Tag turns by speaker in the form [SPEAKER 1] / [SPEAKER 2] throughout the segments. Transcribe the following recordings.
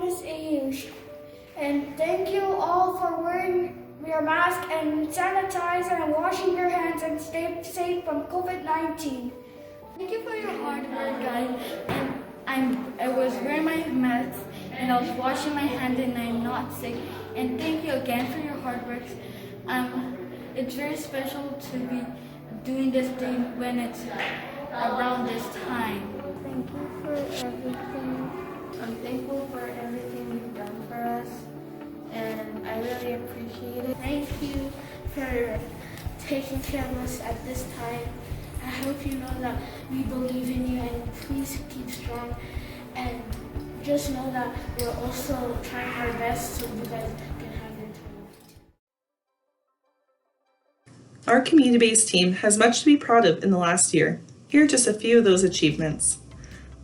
[SPEAKER 1] Miss Ayush. And thank you all for wearing your mask and sanitizer and washing your hands and stay safe from COVID-19. Thank you for your hard work, guys. And I was wearing my mask and I was washing my hands and I'm not sick. And thank you again for your hard work. It's very special to be doing this thing when it's around this time. Thank you for everything. I'm thankful for everything you've done for us, and I really appreciate it. Thank you for taking care of us at this time. I hope you know that we believe in you, and please keep strong. And just know that we're also trying our best so you guys can have your time.
[SPEAKER 2] Our community-based team has much to be proud of in the last year. Here are just a few of those achievements.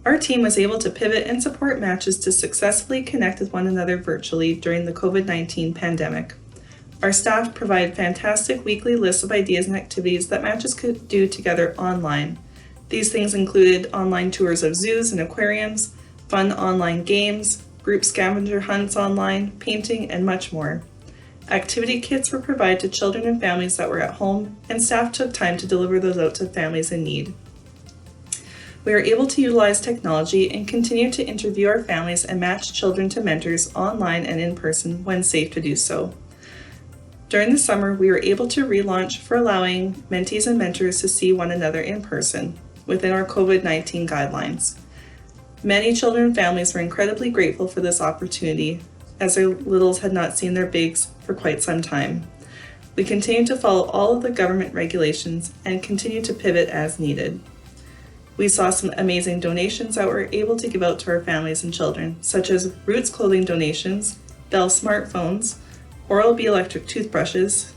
[SPEAKER 2] Our team was able to pivot and support matches to successfully connect with one another virtually during the COVID-19 pandemic. Our staff provide fantastic weekly lists of ideas and activities that matches could do together online. These things included online tours of zoos and aquariums, fun online games, group scavenger hunts online, painting, and much more. Activity kits were provided to children and families that were at home, and staff took time to deliver those out to families in need. We are able to utilize technology and continue to interview our families and match children to mentors online and in person when safe to do so. During the summer, we were able to relaunch for allowing mentees and mentors to see one another in person within our COVID-19 guidelines. Many children and families were incredibly grateful for this opportunity, as their littles had not seen their bigs for quite some time. We continue to follow all of the government regulations and continue to pivot as needed. We saw some amazing donations that we're able to give out to our families and children, such as Roots clothing donations, Bell smartphones, Oral-B electric toothbrushes,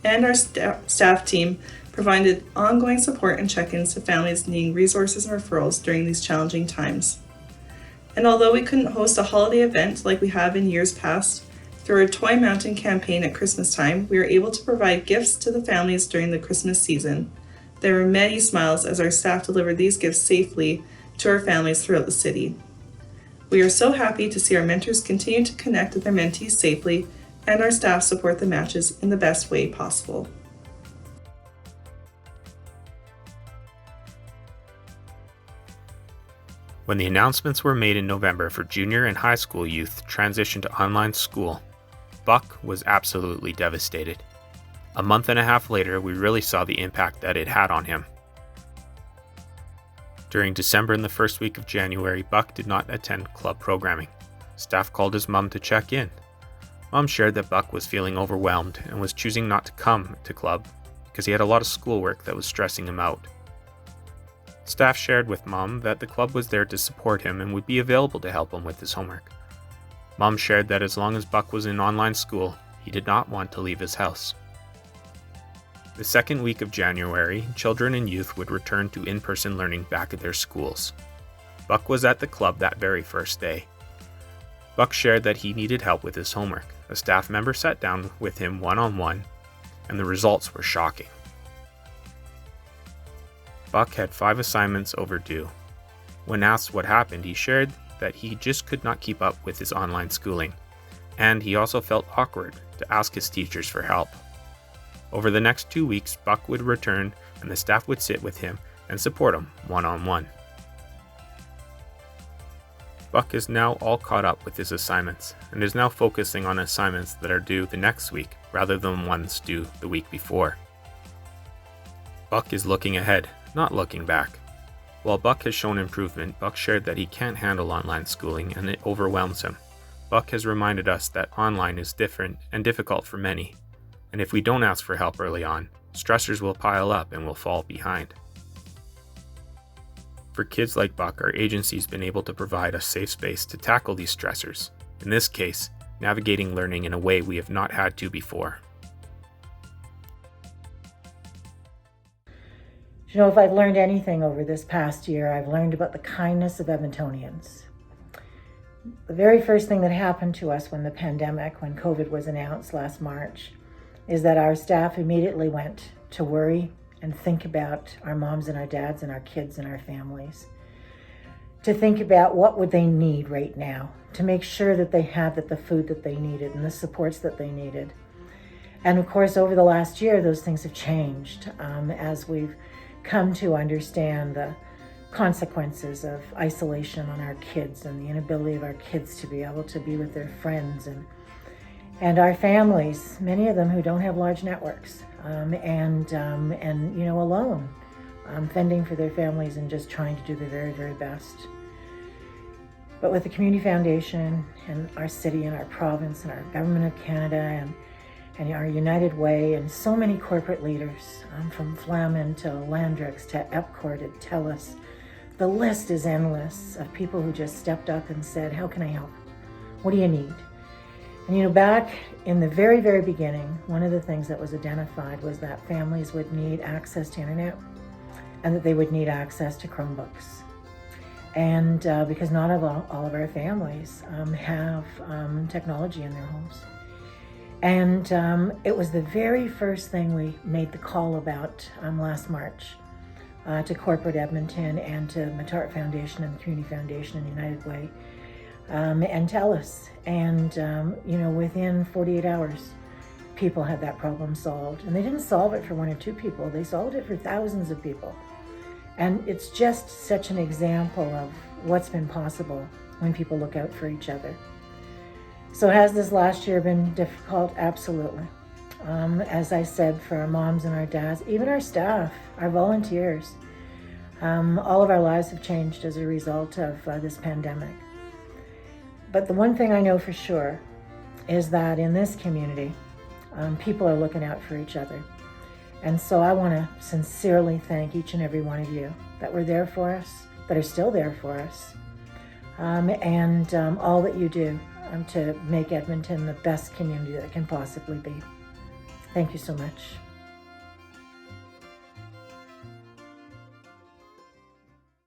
[SPEAKER 2] and our staff team provided ongoing support and check-ins to families needing resources and referrals during these challenging times. And although we couldn't host a holiday event like we have in years past, through our Toy Mountain campaign at Christmas time, we were able to provide gifts to the families during the Christmas season. There were many smiles as our staff delivered these gifts safely to our families throughout the city. We are so happy to see our mentors continue to connect with their mentees safely and our staff support the matches in the best way possible.
[SPEAKER 3] When the announcements were made in November for junior and high school youth transition to online school, Buck was absolutely devastated. A month and a half later, we really saw the impact that it had on him. During December and the first week of January, Buck did not attend club programming. Staff called his mom to check in. Mom shared that Buck was feeling overwhelmed and was choosing not to come to club because he had a lot of schoolwork that was stressing him out. Staff shared with Mom that the club was there to support him and would be available to help him with his homework. Mom shared that as long as Buck was in online school, he did not want to leave his house. The second week of January, children and youth would return to in-person learning back at their schools. Buck was at the club that very first day. Buck shared that he needed help with his homework. A staff member sat down with him one-on-one, and the results were shocking. Buck had 5 assignments overdue. When asked what happened, he shared that he just could not keep up with his online schooling, and he also felt awkward to ask his teachers for help. Over the next 2 weeks, Buck would return and the staff would sit with him and support him one-on-one. Buck is now all caught up with his assignments and is now focusing on assignments that are due the next week rather than ones due the week before. Buck is looking ahead, not looking back. While Buck has shown improvement, Buck shared that he can't handle online schooling and it overwhelms him. Buck has reminded us that online is different and difficult for many, and if we don't ask for help early on, stressors will pile up and we'll fall behind. For kids like Buck, our agency's been able to provide a safe space to tackle these stressors, in this case, navigating learning in a way we have not had to before.
[SPEAKER 4] You know, if I've learned anything over this past year, I've learned about the kindness of Edmontonians. The very first thing that happened to us when COVID was announced last March, is that our staff immediately went to worry and think about our moms and our dads and our kids and our families. to think about what would they need right now to make sure that they had the food that they needed and the supports that they needed. And of course, over the last year, those things have changed as we've come to understand the consequences of isolation on our kids and the inability of our kids to be able to be with their friends and our families, many of them who don't have large networks and alone, fending for their families and just trying to do their very, very best. But with the Community Foundation and our city and our province and our Government of Canada and our United Way and so many corporate leaders, from Flamin to Landrix to Epcor to TELUS, the list is endless of people who just stepped up and said, how can I help? What do you need? And back in the very, very beginning, one of the things that was identified was that families would need access to internet and that they would need access to Chromebooks. And because not all of our families have technology in their homes. And it was the very first thing we made the call about last March to Corporate Edmonton and to Matart Foundation and the Community Foundation and United Way and TELUS. And, within 48 hours, people had that problem solved. And they didn't solve it for one or two people, they solved it for thousands of people. And it's just such an example of what's been possible when people look out for each other. So has this last year been difficult? Absolutely. As I said, for our moms and our dads, even our staff, our volunteers, all of our lives have changed as a result of this pandemic. But the one thing I know for sure is that in this community, people are looking out for each other. And so I want to sincerely thank each and every one of you that were there for us, that are still there for us, and all that you do to make Edmonton the best community that it can possibly be. Thank you so much.